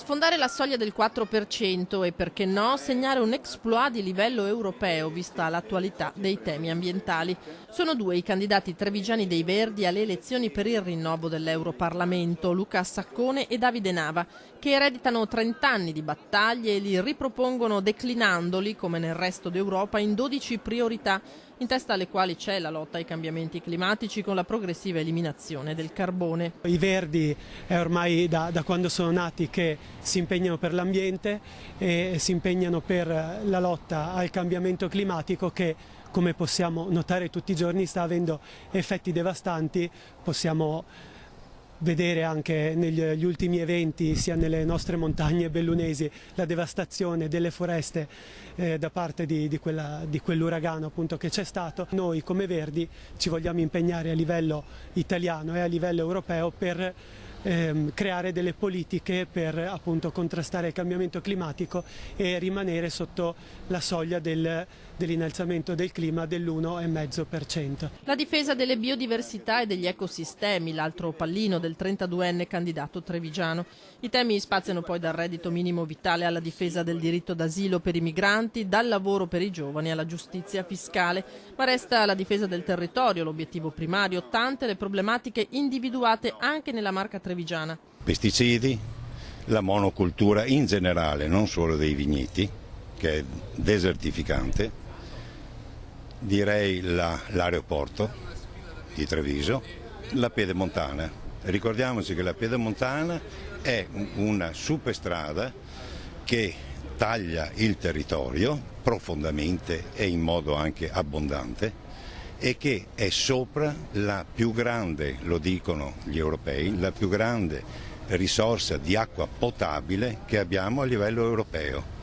Sfondare la soglia del 4% e, perché no, segnare un exploit di livello europeo vista l'attualità dei temi ambientali. Sono due i candidati trevigiani dei Verdi alle elezioni per il rinnovo dell'Europarlamento, Luca Saccone e Davide Nava, che ereditano 30 anni di battaglie e li ripropongono declinandoli, come nel resto d'Europa, in 12 priorità, in testa alle quali c'è la lotta ai cambiamenti climatici con la progressiva eliminazione del carbone. I Verdi è ormai da quando sono nati che si impegnano per l'ambiente e si impegnano per la lotta al cambiamento climatico che, come possiamo notare tutti i giorni, sta avendo effetti devastanti. Possiamo vedere anche negli ultimi eventi, sia nelle nostre montagne bellunesi, la devastazione delle foreste da parte di quell'uragano appunto che c'è stato. Noi come Verdi ci vogliamo impegnare a livello italiano e a livello europeo per creare delle politiche per appunto contrastare il cambiamento climatico e rimanere sotto la soglia dell'innalzamento del clima dell'1,5%. La difesa delle biodiversità e degli ecosistemi, l'altro pallino del 32enne candidato trevigiano. I temi spaziano poi dal reddito minimo vitale alla difesa del diritto d'asilo per i migranti, dal lavoro per i giovani alla giustizia fiscale, ma resta la difesa del territorio, l'obiettivo primario, tante le problematiche individuate anche nella Marca trevigiana. Pesticidi, la monocultura in generale, non solo dei vigneti, che è desertificante, direi l'aeroporto di Treviso, la Pedemontana. Ricordiamoci che la Pedemontana è una superstrada che taglia il territorio profondamente e in modo anche abbondante e che è sopra la più grande, lo dicono gli europei, la più grande risorsa di acqua potabile che abbiamo a livello europeo.